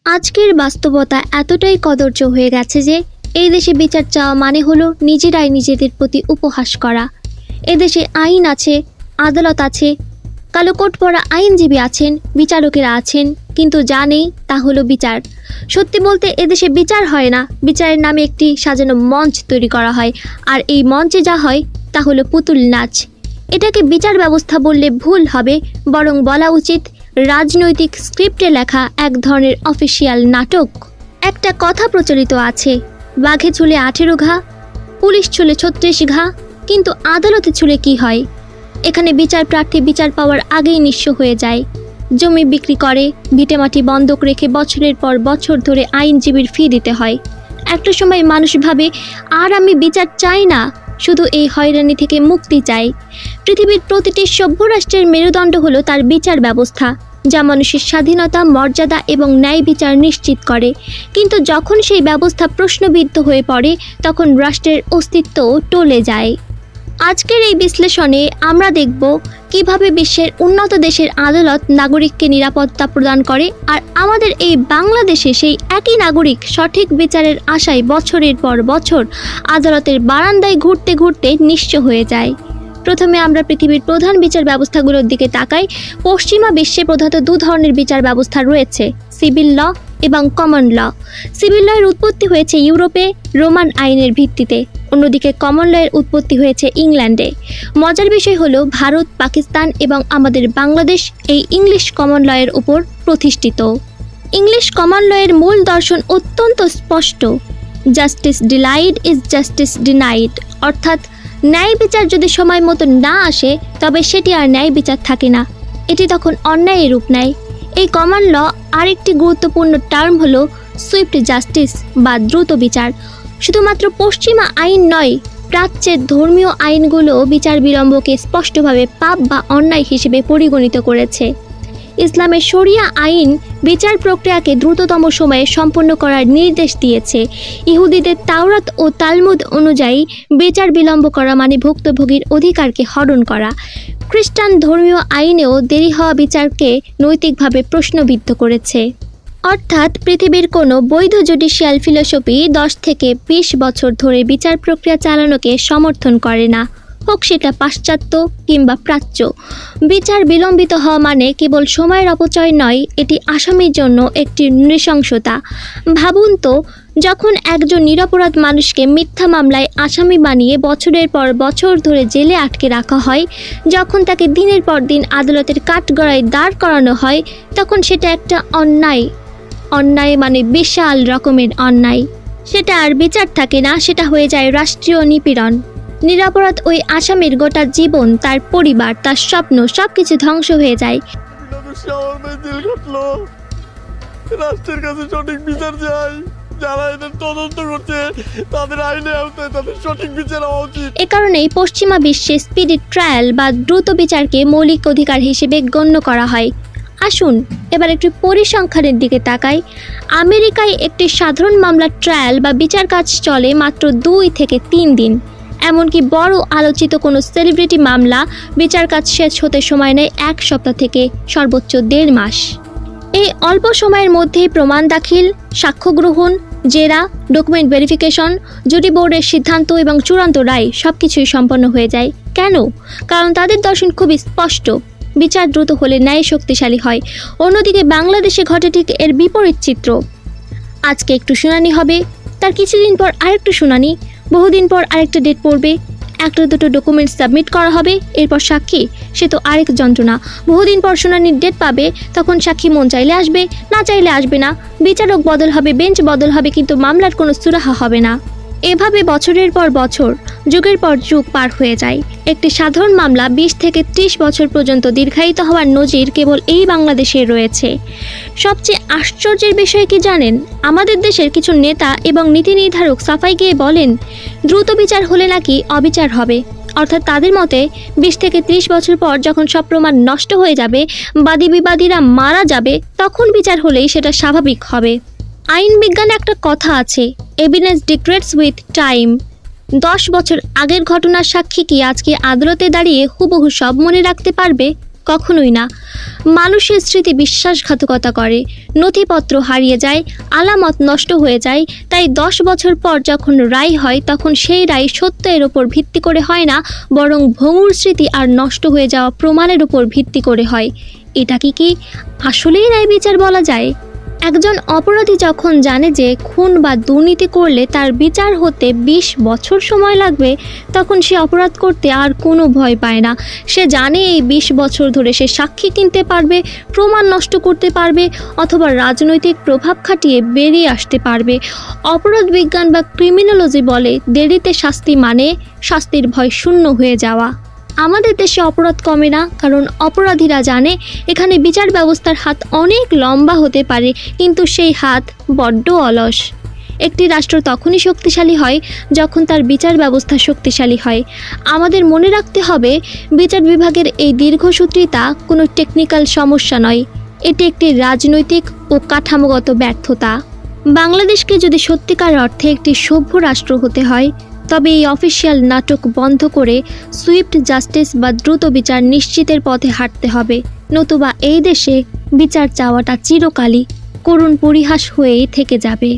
আজকের বাস্তবতা এতটাই কদর্য হয়ে গেছে যে এই দেশে বিচার চাওয়া মানে হলো নিজেরাই নিজেদের প্রতি উপহাস করা। এদেশে আইন আছে, আদালত আছে, কালো কোট পরা আইনজীবী আছেন, বিচারকেরা আছেন, কিন্তু যা নেই তা হলো বিচার। সত্যি বলতে এদেশে বিচার হয় না, বিচারের নামে একটি সাজানো মঞ্চ তৈরি করা হয়, আর এই মঞ্চে যা হয় তা হলো পুতুল নাচ। এটাকে বিচার ব্যবস্থা বললে ভুল হবে, বরং বলা উচিত রাজনৈতিক স্ক্রিপ্টে লেখা এক ধরনের অফিসিয়াল নাটক। একটা কথা প্রচলিত আছে, বাঘে ছুলে 18 ঘা, পুলিশ ছুলে 36 ঘা, কিন্তু আদালতে ছুলে কি হয়? এখানে বিচার প্রার্থী বিচার পাওয়ার আগেই নিঃস্ব হয়ে যায়। জমি বিক্রি করে, ভিটেমাটি বন্ধক রেখে বছরের পর বছর ধরে আইনজীবীর ফি দিতে হয়। একটা সময় মানুষ ভাবে, আর আমি বিচার চাই না, শুধু এই হয়রানি থেকে মুক্তি চাই। পৃথিবীর প্রতিটি সভ্য রাষ্ট্রের মেরুদণ্ড হলো তার বিচার ব্যবস্থা, যা মানুষের স্বাধীনতা, মর্যাদা এবং ন্যায় বিচার নিশ্চিত করে। কিন্তু যখন সেই ব্যবস্থা প্রশ্নবিদ্ধ হয়ে পড়ে, তখন রাষ্ট্রের অস্তিত্বও টলে যায়। আজকের এই বিশ্লেষণে আমরা দেখব কিভাবে বিশ্বের উন্নত দেশের আদালত নাগরিককে নিরাপত্তা প্রদান করে, আর আমাদের এই বাংলাদেশে সেই একই নাগরিক সঠিক বিচারের আশায় বছরের পর বছর আদালতের বারান্দায় ঘুরতে ঘুরতে নিঃস্ব হয়ে যায়। প্রথমে আমরা পৃথিবীর প্রধান বিচার ব্যবস্থাগুলোর দিকে তাকাই। পশ্চিমা বিশ্বে প্রধানত দু ধরনের বিচার ব্যবস্থা রয়েছে, সিভিল ল এবং কমন ল। সিভিল লয়ের উৎপত্তি হয়েছে ইউরোপে রোমান আইনের ভিত্তিতে, অন্যদিকে কমন লয়ের উৎপত্তি হয়েছে ইংল্যান্ডে। মজার বিষয় হলো ভারত, পাকিস্তান এবং আমাদের বাংলাদেশ এই ইংলিশ কমন লয়ের উপর প্রতিষ্ঠিত। ইংলিশ কমন লয়ের মূল দর্শন অত্যন্ত স্পষ্ট, justice delayed is justice denied, অর্থাৎ ন্যায় বিচার যদি সময় মতো না আসে তবে সেটি আর ন্যায় বিচার থাকে না, এটি তখন অন্যায়ের রূপ নেয়। এই কমন ল আরেকটি গুরুত্বপূর্ণ টার্ম হলো সুইফট জাস্টিস বা দ্রুত বিচার। শুধুমাত্র পশ্চিমা আইন নয়, প্রাচ্যের ধর্মীয় আইনগুলো বিচার বিলম্বকে স্পষ্টভাবে পাপ বা অন্যায় হিসেবে পরিগণিত করেছে। ইসলামের শরিয়া আইন বিচার প্রক্রিয়াকে দ্রুততম সময়ে সম্পন্ন করার নির্দেশ দিয়েছে। ইহুদিদের তাওরাত ও তালমুদ অনুযায়ী বিচার বিলম্ব করা মানে ভুক্তভোগীর অধিকারকে হরণ করা। খ্রিস্টান ধর্মীয় আইনেও দেরি হওয়া বিচারকে নৈতিকভাবে প্রশ্নবিদ্ধ করেছে। অর্থাৎ পৃথিবীর কোনো বৈধ জুডিশিয়াল ফিলোসফি 10 থেকে 20 বছর ধরে বিচার প্রক্রিয়া চালানোকে সমর্থন করে না, হোক সেটা পাশ্চাত্য কিংবা প্রাচ্য। বিচার বিলম্বিত হওয়া মানে কেবল সময়ের অপচয় নয়, এটি আসামির জন্য একটি নৃশংসতা। ভাবুন তো, যখন একজন নিরপরাধ মানুষকে মিথ্যা মামলায় আসামি বানিয়ে বছরের পর বছর ধরে জেলে আটকে রাখা হয়, যখন তাকে দিনের পর দিন আদালতের কাঠগড়ায় দাঁড় করানো হয়, তখন সেটা একটা অন্যায়। অন্যায় মানে বিশাল রকমের অন্যায়। সেটা আর বিচার থাকে না, সেটা হয়ে যায় রাষ্ট্রীয় নিপীড়ন। নিরপরাধ ওই আসামির গোটা জীবন, তার পরিবার, তার স্বপ্ন সবকিছু ধ্বংস হয়ে যায়। রাষ্ট্রের কাছে সঠিক বিচার চাই, যারা এদের তদন্ত করছে তাদের আইনে আওতায় তাদের সঠিক বিচার হওয়া উচিত। এ কারণেই পশ্চিমা বিশ্বে স্পিডি ট্রায়াল বা দ্রুত বিচারকে মৌলিক অধিকার হিসেবে গণ্য করা হয়। আসুন এবার একটু পরিসংখ্যানের দিকে তাকাই। আমেরিকায় একটি সাধারণ মামলার ট্রায়াল বা বিচার কাজ চলে মাত্র 2 থেকে 3 দিন। এমনকি বড় আলোচিত কোনো সেলিব্রিটি মামলা বিচার কাজ শেষ হতে সময় নেয় 1 সপ্তাহ থেকে সর্বোচ্চ 1.5 মাস। এই অল্প সময়ের মধ্যেই প্রমাণ দাখিল, সাক্ষ্য গ্রহণ, জেরা, ডকুমেন্ট ভেরিফিকেশন, জুরি বোর্ডের সিদ্ধান্ত এবং চূড়ান্ত রায় সবকিছুই সম্পন্ন হয়ে যায়। কেন? কারণ তাদের দর্শন খুবই স্পষ্ট, বিচার দ্রুত হলে ন্যায় শক্তিশালী হয়। অন্যদিকে বাংলাদেশে ঘটে ঠিক এর বিপরীত চিত্র। আজকে একটু শুনানি হবে, তার কিছুদিন পর আরেকটু শুনানি, বহুদিন পর আরেকটা ডেট পড়বে, একটা দুটো ডকুমেন্ট সাবমিট করা হবে, এরপর সাক্ষী, সে তো আরেক যন্ত্রণা। বহুদিন পর শুনানির ডেট পাবে, তখন সাক্ষী মন চাইলে আসবে, না চাইলে আসবে না। বিচারক বদল হবে, বেঞ্চ বদল হবে, কিন্তু মামলার কোনো সুরাহা হবে না। এভাবে বছরের পর বছর, যুগের পর যুগ পার হয়ে যায়। একটি সাধারণ মামলা 20 থেকে 30 বছর পর্যন্ত দীর্ঘায়িত হওয়ার নজির কেবল এই বাংলাদেশে রয়েছে। সবচেয়ে আশ্চর্যের বিষয় কি জানেন? আমাদের দেশের কিছু নেতা এবং নীতি নির্ধারক সাফাই গিয়ে বলেন দ্রুত বিচার হলে নাকি অবিচার হবে। অর্থাৎ তাদের মতে 20 থেকে 30 বছর পর যখন সব প্রমাণ নষ্ট হয়ে যাবে, বাদী বিবাদীরা মারা যাবে, তখন বিচার হলেই সেটা স্বাভাবিক হবে। আইন বিজ্ঞানে একটা কথা আছে, এভিডেন্স ডিগ্রেডস উইথ টাইম। 10 বছর আগের ঘটনার সাক্ষী কি আজকে আদালতে দাঁড়িয়ে হুবহু সব মনে রাখতে পারবে? কখনোই না। মানুষের স্মৃতি বিশ্বাসঘাতকতা করে, নথিপত্র হারিয়ে যায়, আলামত নষ্ট হয়ে যায়। তাই 10 বছর পর যখন রায় হয় তখন সেই রায় সত্যের ওপর ভিত্তি করে হয় না, বরং ভঙ্গুর স্মৃতি আর নষ্ট হয়ে যাওয়া প্রমাণের উপর ভিত্তি করে হয়। এটাকে কি আসলেই ন্যায় বিচার বলা যায়? একজন অপরাধী যখন জানে যে খুন বা দুর্নীতি করলে তার বিচার হতে 20 বছর সময় লাগবে, তখন সে অপরাধ করতে আর কোনো ভয় পায় না। সে জানে এই 20 বছর ধরে সে সাক্ষী কিনতে পারবে, প্রমাণ নষ্ট করতে পারবে, অথবা রাজনৈতিক প্রভাব খাটিয়ে বেরিয়ে আসতে পারবে। অপরাধ বিজ্ঞান বা ক্রিমিনোলজি বলে, দেরিতে শাস্তি মানে শাস্তির ভয় শূন্য হয়ে যাওয়া। আমাদের দেশে অপরাধ কমে না, কারণ অপরাধীরা জানে এখানে বিচার ব্যবস্থার হাত অনেক লম্বা হতে পারে, কিন্তু সেই হাত বড্ড অলস। একটি রাষ্ট্র তখনই শক্তিশালী হয় যখন তার বিচার ব্যবস্থা শক্তিশালী হয়। আমাদের মনে রাখতে হবে, বিচার বিভাগের এই দীর্ঘসূত্রিতা কোনো টেকনিক্যাল সমস্যা নয়, এটি একটি রাজনৈতিক ও কাঠামোগত ব্যর্থতা। বাংলাদেশকে যদি সত্যিকার অর্থে একটি সভ্য রাষ্ট্র হতে হয়, তবে এই অফিসিয়াল নাটক বন্ধ করে সুইফট জাস্টিস বা দ্রুত বিচার নিশ্চিতের পথে হাঁটতে হবে। নতুবা এই দেশে বিচার চাওয়াটা চিরকালই করুণ পরিহাস হয়েই থেকে যাবে।